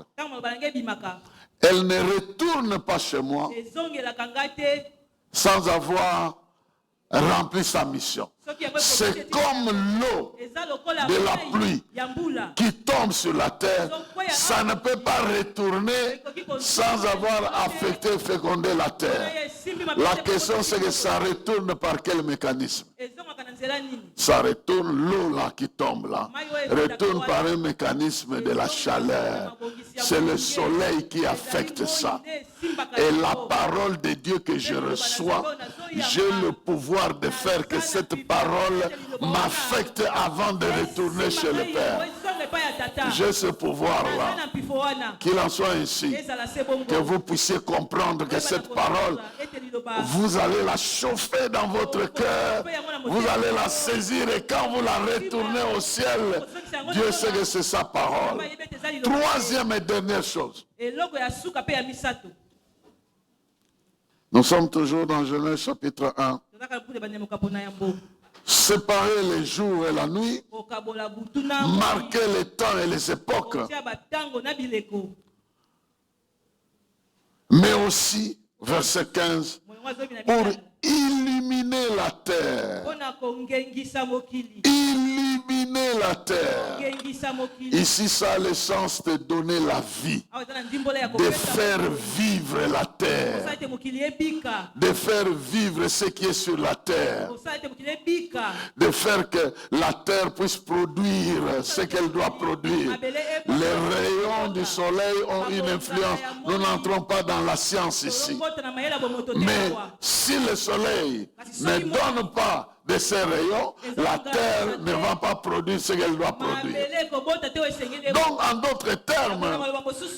elles ne retournent pas chez moi sans avoir rempli sa mission. C'est comme l'eau de la pluie qui tombe sur la terre. Ça ne peut pas retourner sans avoir affecté, fécondé la terre. La question c'est que ça retourne par quel mécanisme? Ça retourne, l'eau là qui tombe là, retourne par un mécanisme de la chaleur. C'est le soleil qui affecte ça. Et la parole de Dieu que je reçois, j'ai le pouvoir de faire que cette parole m'affecte avant de retourner chez le Père. J'ai ce pouvoir-là. Qu'il en soit ainsi. Que vous puissiez comprendre que cette parole, vous allez la chauffer dans votre cœur. Vous allez la saisir et quand vous la retournez au ciel, Dieu sait que c'est sa parole. Troisième et dernière chose. Nous sommes toujours dans Genèse chapitre 1. Séparer les jours et la nuit, marquer les temps et les époques, mais aussi, verset 15, pour illuminer la terre. Illuminer la terre. Ici, ça a le sens de donner la vie, de faire vivre la terre, de faire vivre ce qui est sur la terre, de faire que la terre puisse produire ce qu'elle doit produire. Les rayons du soleil ont une influence. Nous n'entrons pas dans la science ici. Mais si le soleil ne donne pas de ces rayons, la terre ne va pas produire ce qu'elle doit produire. Donc, en d'autres termes,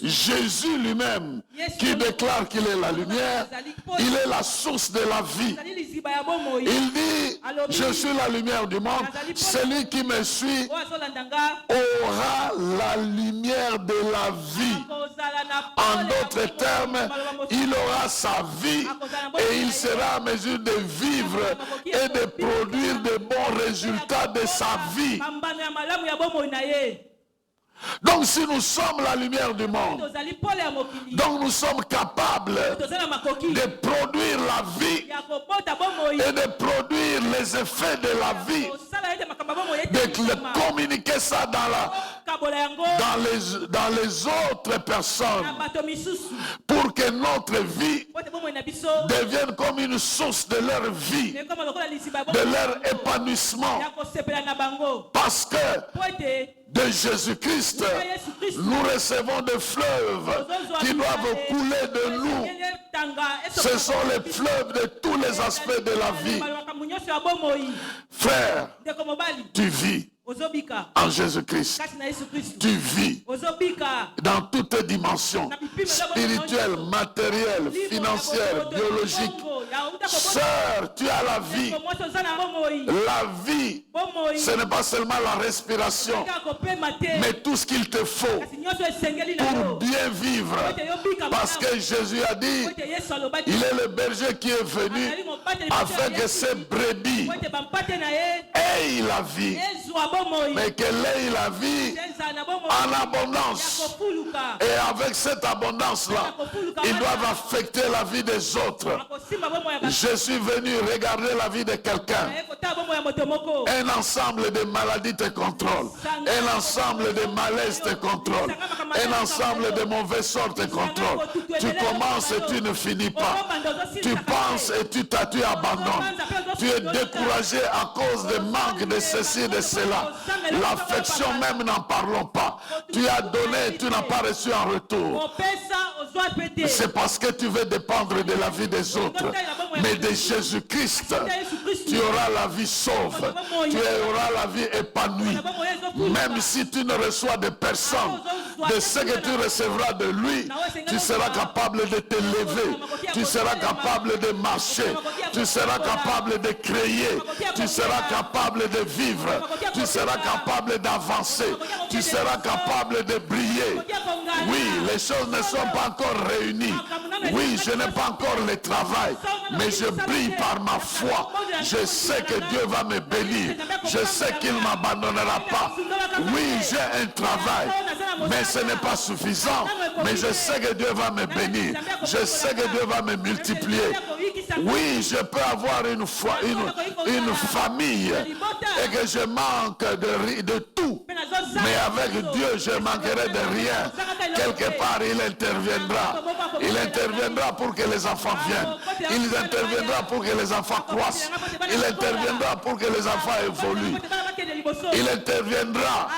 Jésus lui-même, qui déclare qu'il est la lumière, il est la source de la vie. Il dit, je suis la lumière du monde. Celui qui me suit aura la lumière de la vie. En d'autres termes, il aura sa vie et il sera en mesure de vivre et de produire de bons résultats de sa vie. Donc si nous sommes la lumière du monde, donc nous sommes capables de produire la vie et de produire les effets de la vie de communiquer ça dans les autres personnes, pour que notre vie devienne comme une source de leur vie, de leur épanouissement. Parce que de Jésus-Christ, nous recevons des fleuves qui doivent couler de nous. Ce sont les fleuves de tous les aspects de la vie. Frère, tu vis en Jésus-Christ. Tu vis dans toutes les dimensions, spirituelles, matérielles, financières, biologiques. Sœur, tu as la vie. La vie, ce n'est pas seulement la respiration, mais tout ce qu'il te faut pour bien vivre. Parce que Jésus a dit, il est le berger qui est venu afin que ses brebis aient la vie, mais qu'elle ait la vie en abondance. Et avec cette abondance-là, ils doivent affecter la vie des autres. Je suis venu regarder la vie de quelqu'un. Un ensemble de maladies te contrôle. Un ensemble de malaises te contrôle. Un ensemble de mauvais sorts te contrôle. Tu commences et tu ne finis pas. Tu penses et tu abandonnes. Tu es découragé à cause de manque de ceci, de cela. L'affection même, n'en parlons pas. Tu as donné et tu n'as pas reçu en retour. C'est parce que tu veux dépendre de la vie des autres. Mais de Jésus-Christ, tu auras la vie sauve. Tu auras la vie épanouie. Même si tu ne reçois de personne, de ce que tu recevras de lui, tu seras capable de te lever. Tu seras capable de marcher. Tu seras capable de créer. Tu seras capable de vivre. Tu seras capable d'avancer. Tu seras capable de briller. Oui, les choses ne sont pas encore réunies. Oui, je n'ai pas encore le travail, mais je brille par ma foi. Je sais que Dieu va me bénir. Je sais qu'il ne m'abandonnera pas. Oui, j'ai un travail, mais ce n'est pas suffisant. Mais je sais que Dieu va me bénir. Je sais que Dieu va me multiplier. Oui, je peux avoir une famille et que je manque de tout. Mais avec Dieu, je ne manquerai de rien. Quelque part, il interviendra. Il interviendra pour que les enfants viennent. Il interviendra pour que les enfants croissent. Il interviendra pour que les enfants évoluent. Il interviendra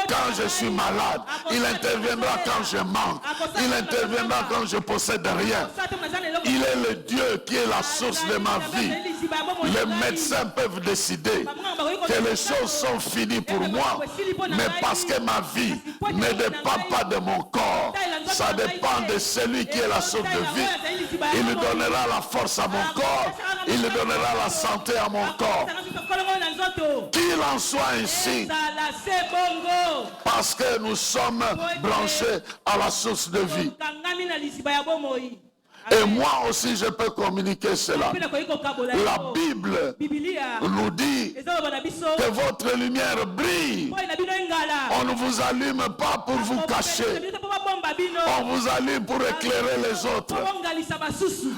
quand je suis malade. Il interviendra quand je manque. Il interviendra quand je possède rien. Il est le Dieu qui est la source de ma vie. Les médecins peuvent décider que les choses sont finies pour moi, mais parce que ma vie ne dépend pas de mon corps, ça dépend de celui qui est la source de vie. Il donnera la force à mon corps, il donnera la santé à mon corps. Qu'il en soit ainsi, parce que nous sommes branchés à la source de vie. Et moi aussi je peux communiquer cela. La Bible nous dit que votre lumière brille. On ne vous allume pas pour vous cacher. On vous allume pour éclairer les autres.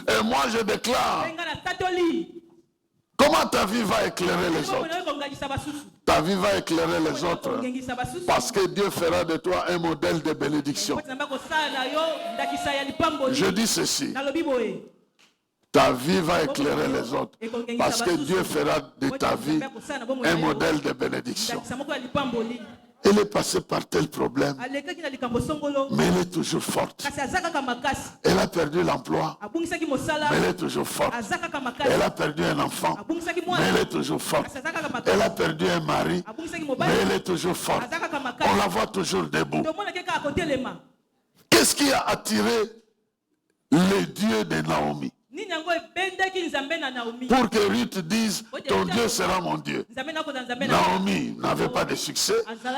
Et moi je déclare, comment ta vie va éclairer les autres? Ta vie va éclairer les autres parce que Dieu fera de toi un modèle de bénédiction. Je dis ceci, ta vie va éclairer les autres parce que Dieu fera de ta vie un modèle de bénédiction. Elle est passée par tel problème, mais elle est toujours forte. Elle a perdu l'emploi, mais elle est toujours forte. Elle a perdu un enfant, mais elle est toujours forte. Elle a perdu un mari, mais elle est toujours forte. On la voit toujours debout. Qu'est-ce qui a attiré le Dieu de Naomi? Pour que Ruth dise, ton Dieu sera mon Dieu. Naomi n'avait pas de succès.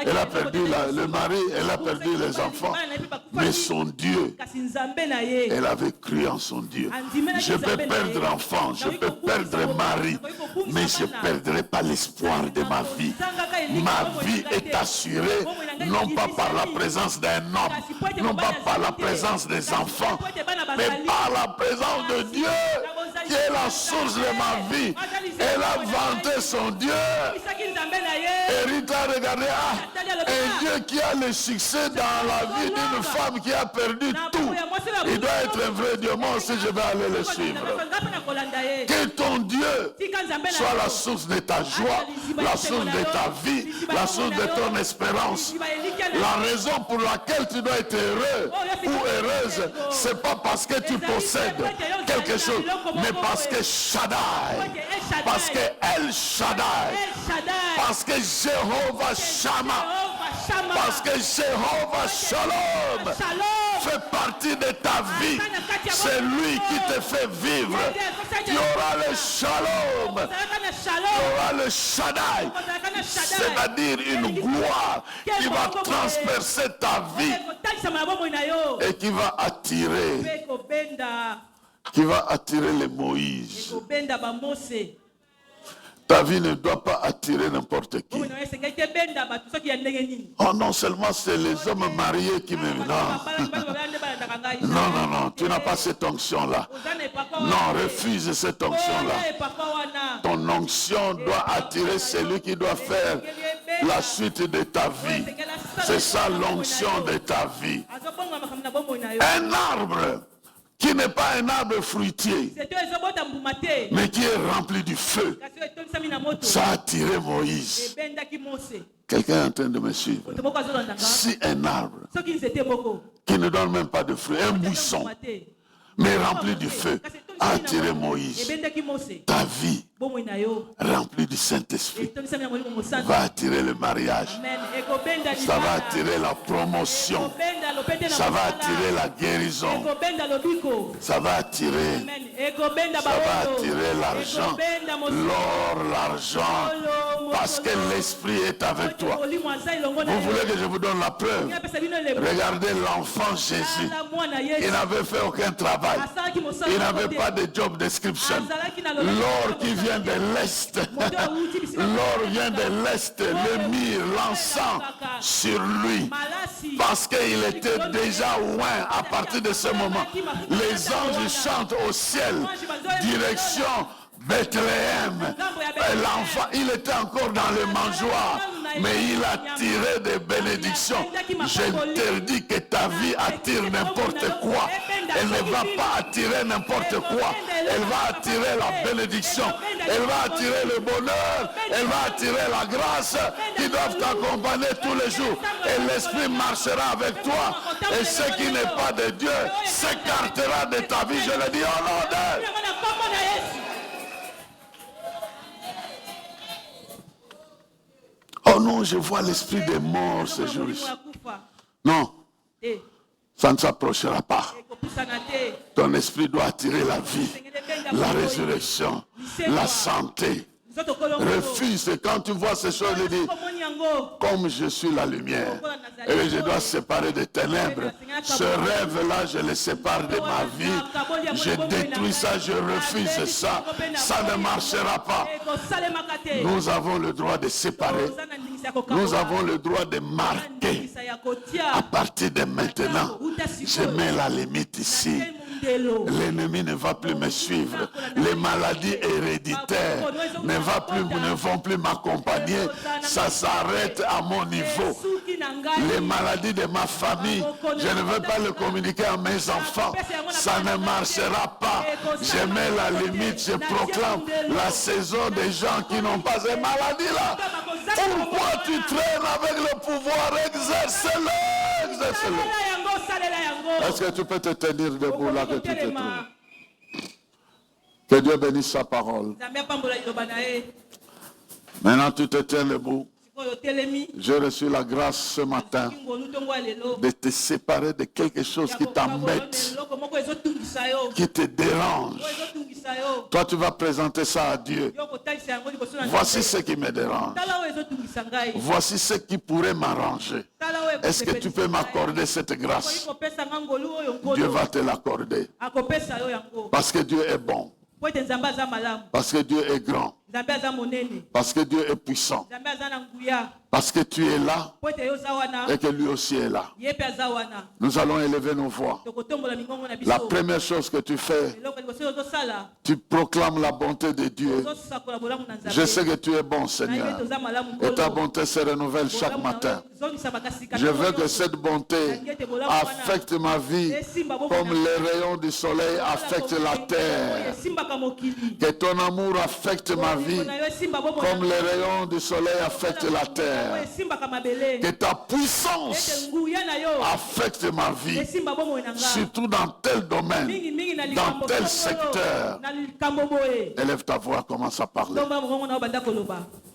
Elle a perdu le mari, elle a perdu les enfants. Mais son Dieu, elle avait cru en son Dieu. Je peux perdre enfant, je peux perdre mari, mais je ne perdrai pas l'espoir de ma vie. Ma vie est assurée, non pas par la présence d'un homme, non pas par la présence des enfants, mais par la présence de Dieu, qui est la la source de ma vie. Elle a vanté son Dieu. Et Rita a regardé, un Dieu qui a le succès dans la vie d'une femme qui a perdu tout. Il doit être un vrai Dieu. Moi aussi, je vais aller le suivre. Que ton Dieu soit la source de ta joie, la source de ta vie, la source de ton espérance. La raison pour laquelle tu dois être heureux ou heureuse, c'est pas parce que tu possèdes quelque chose, mais parce que Shaddai, parce que El Shaddai, parce que Jéhovah Shammah, parce que Jéhovah Shalom fait partie de ta vie. C'est lui qui te fait vivre. Tu auras le Shalom, tu auras le Shaddai, c'est-à-dire une gloire qui va transpercer ta vie et qui va attirer les Moïse. Ta vie ne doit pas attirer n'importe qui. Oh non, seulement c'est les hommes mariés qui me... Non, tu n'as pas cette onction-là. Non, refuse cette onction-là. Ton onction doit attirer celui qui doit faire la suite de ta vie. C'est ça l'onction de ta vie. Un arbre qui n'est pas un arbre fruitier, mais qui est rempli du feu. Ça a attiré Moïse. Quelqu'un est en train de me suivre. Si un arbre qui ne donne même pas de fruits, un buisson, mais rempli du feu, a attiré Moïse. Ta vie, remplie du Saint-Esprit, va attirer le mariage. Ça va attirer la promotion. Ça va attirer la guérison. Ça va attirer l'argent, l'or, l'argent, parce que l'Esprit est avec toi. Vous voulez que je vous donne la preuve? Regardez l'enfant Jésus. Il n'avait fait aucun travail. Il n'avait pas de job description. L'or qui vient de l'Est, l'or vient de l'Est, le myrrhe, l'encens sur lui, parce qu'il était déjà loin à partir de ce moment. Les anges chantent au ciel, direction Bethléem. L'enfant, il était encore dans le mangeoire, mais il a tiré des bénédictions. J'interdis que ta vie attire n'importe quoi. Elle ne va pas attirer n'importe quoi. Elle va attirer la bénédiction. Elle va attirer le bonheur. Elle va attirer la grâce qui doivent t'accompagner tous les jours. Et l'Esprit marchera avec toi. Et ce qui n'est pas de Dieu s'écartera de ta vie. Je le dis au nom de... Oh non, je vois l'esprit des morts ce jour-ci. Non, ça ne s'approchera pas. Ton esprit doit attirer la vie, la résurrection, la santé. Refuse, quand tu vois ces choses, dis, comme je suis la lumière, et je dois séparer des ténèbres, ce rêve-là, je le sépare de ma vie, je détruis ça, je refuse ça, ça ne marchera pas. Nous avons le droit de séparer, nous avons le droit de marquer. À partir de maintenant, je mets la limite ici. L'ennemi ne va plus me suivre. Les maladies héréditaires ne vont plus m'accompagner. Ça s'arrête à mon niveau. Les maladies de ma famille, je ne veux pas le communiquer à mes enfants. Ça ne marchera pas. Je mets la limite, je proclame la saison des gens qui n'ont pas ces maladies-là. Pourquoi tu traînes avec le pouvoir? Exerce-le, exerce-le. Est-ce que tu peux te tenir debout là que tu te trouves? Que Dieu bénisse sa parole. Maintenant tu te tiens debout. J'ai reçu la grâce ce matin de te séparer de quelque chose qui t'embête, qui te dérange. Toi, tu vas présenter ça à Dieu. Voici ce qui me dérange. Voici ce qui pourrait m'arranger. Est-ce que tu peux m'accorder cette grâce? Dieu va te l'accorder. Parce que Dieu est bon. Parce que Dieu est grand. Nzambe aza monene. Parce que Dieu est puissant. Nzambe aza na nguya. Parce que tu es là Po ete yo oza wana. et que lui aussi est là. Ye pe aza wana. Nous allons élever nos voix. Tokotombola mingongo na biso. La première chose que tu fais, Eloko liboso ozosala. tu proclames la bonté de Dieu. Ozosakola bolamu na Nzambe. Je sais que tu es bon, Na ye Seigneur. toza malamu Et ta nkolo. bonté se renouvelle chaque Bolamu na matin. yo, zongisa makasi kaka Je veux nyonso. que cette bonté affecte ma vie comme les rayons du soleil affectent la terre. Que ton amour affecte ma vie comme les rayons du soleil affectent la terre. Que ta puissance affecte ma vie, surtout dans tel domaine, dans tel secteur. Élève ta voix, commence à parler.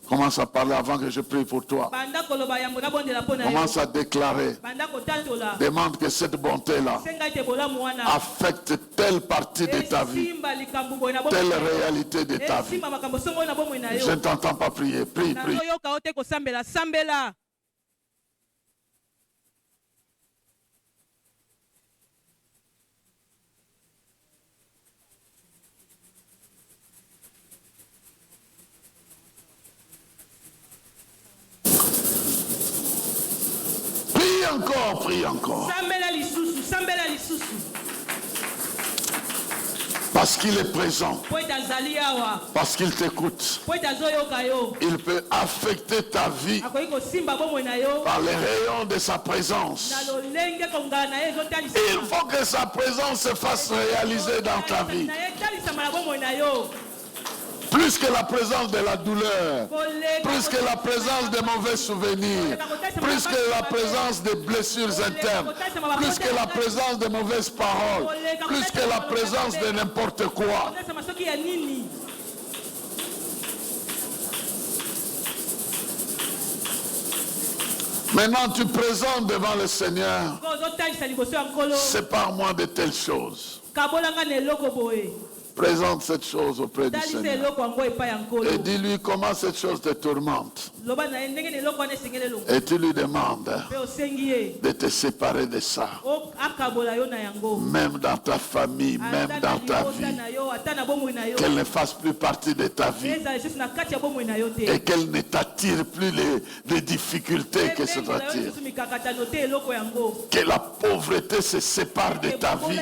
Commence à parler avant que je prie pour toi. Commence à déclarer. Demande que cette bonté-là affecte telle partie de ta vie, telle réalité de ta vie. Je ne t'entends pas prier. Prie, prie. Prie encore, prie encore. Parce qu'il est présent. Parce qu'il t'écoute. Il peut affecter ta vie par les rayons de sa présence. Il faut que sa présence se fasse réaliser dans ta vie. Plus que la présence de la douleur, plus que la présence de mauvais souvenirs, plus que la présence de blessures internes, plus que la présence de mauvaises paroles, plus que la présence de n'importe quoi. Maintenant, tu présentes devant le Seigneur, sépare-moi de telles choses. Présente cette chose auprès du Seigneur. Et dis-lui comment cette chose te tourmente. Et tu lui demandes de te séparer de ça. Même dans ta famille, même dans ta vie. Qu'elle ne fasse plus partie de ta vie. Et qu'elle ne t'attire plus les difficultés que ça t'attire. Que la pauvreté se sépare de ta vie.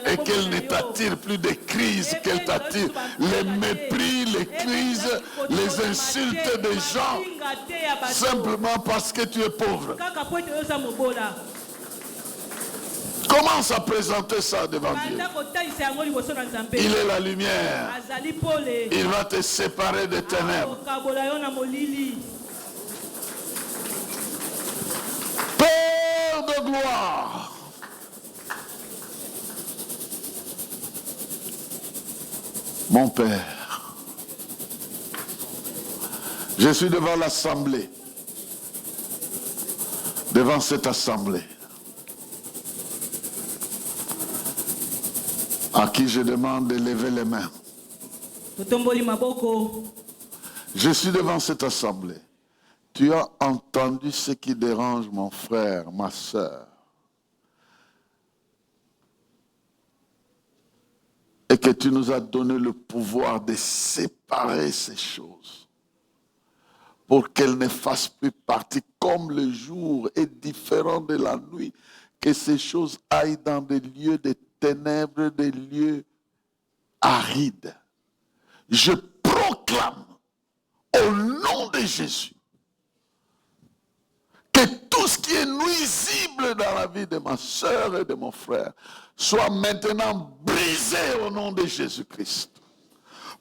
Et qu'elle ne t'attire plus des crises, qu'elle t'attire les mépris, les crises, les insultes des gens, simplement parce que tu es pauvre. Commence à présenter ça devant Dieu. Il est la lumière. Il va te séparer des ténèbres. Père de gloire, mon Père, je suis devant l'assemblée, devant cette assemblée, à qui je demande de lever les mains. Je suis devant cette assemblée. Tu as entendu ce qui dérange mon frère, ma soeur. Et que tu nous as donné le pouvoir de séparer ces choses pour qu'elles ne fassent plus partie, comme le jour est différent de la nuit, que ces choses aillent dans des lieux de ténèbres, des lieux arides. Je proclame au nom de Jésus que tout ce qui est nuisible dans la vie de ma soeur et de mon frère soit maintenant brisé au nom de Jésus-Christ.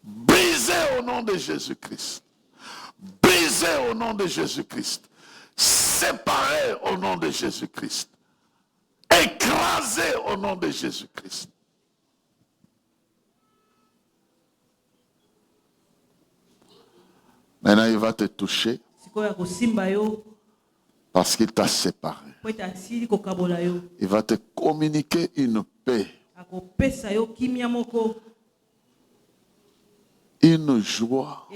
Brisé au nom de Jésus-Christ. Brisé au nom de Jésus-Christ. Séparé au nom de Jésus-Christ. Écrasé au nom de Jésus-Christ. Maintenant, il va te toucher parce qu'il t'a séparé. Il va te communiquer une paix, une joie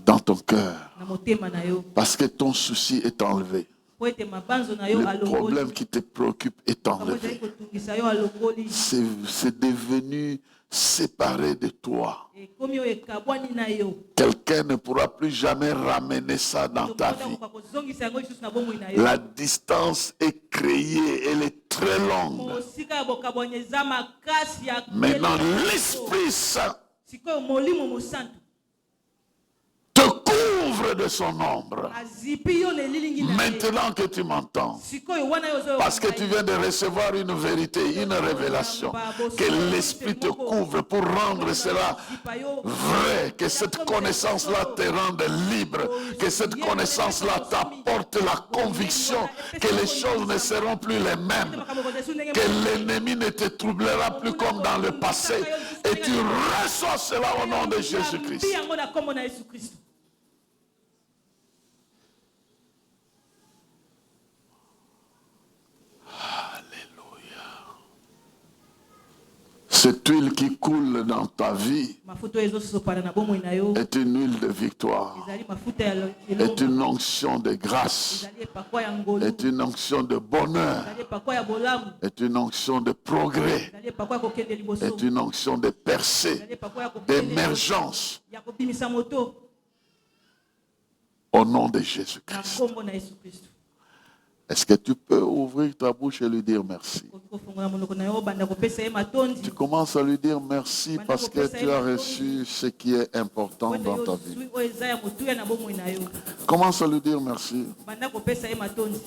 dans ton cœur, parce que ton souci est enlevé. po ete mabanzo na yo Le alongoli. problème qui te préoccupe est Makambo ezali enlevé. kotungisa yo alongoli. C'est devenu séparé de toi. Ekomi oyo ekabwani na yo. Quelqu'un ne pourra plus jamais ramener ça dans ta vie. Kozongisa yango lisusu na bomoi na yo. La distance est créée, elle est très longue. Mosika ya bokabwani eza makasi ya Maintenant, l'Esprit Saint sikoyo molimo mosantu te couvre de son ombre. azipi yo na elilingi na ye. Maintenant que tu m'entends, Sikoyo wana yo ozo parce que tu viens de recevoir une vérité, une révélation, que l'Esprit te couvre pour rendre cela vrai, que cette connaissance-là te rende libre, que cette connaissance-là t'apporte la conviction que les choses ne seront plus les mêmes, que l'ennemi ne te troublera plus comme dans le passé, et tu reçois cela au nom de Jésus-Christ. yango na kombo na Yesu Kristo. Cette huile qui coule dans ta vie Mafuta ezosopana na bomoi na yo. est une huile de victoire, Ezali mafuta ya est elongo. une onction de grâce, Ezali epakwa ya ngolu. est une onction de bonheur, Ezali epakwa ya bolamu. est une onction de progrès, Ezali epakwa ya kokende liboso. est une onction de percée, Ezali epakwa ya kokende d'émergence ya kobimisa moto au nom de na Jésus-Christ. kombo na Yesu Kristo. Est-ce que tu peux ouvrir ta bouche et lui dire merci? Kofungola monoko na yo banda kopesa ye matondi. Tu commences à lui dire merci parce que tu as reçu ce qui est important dans ta vie. Oyo eza ya motuya na bomoi na yo. Commence à lui dire merci. Banda kopesa ye matondi.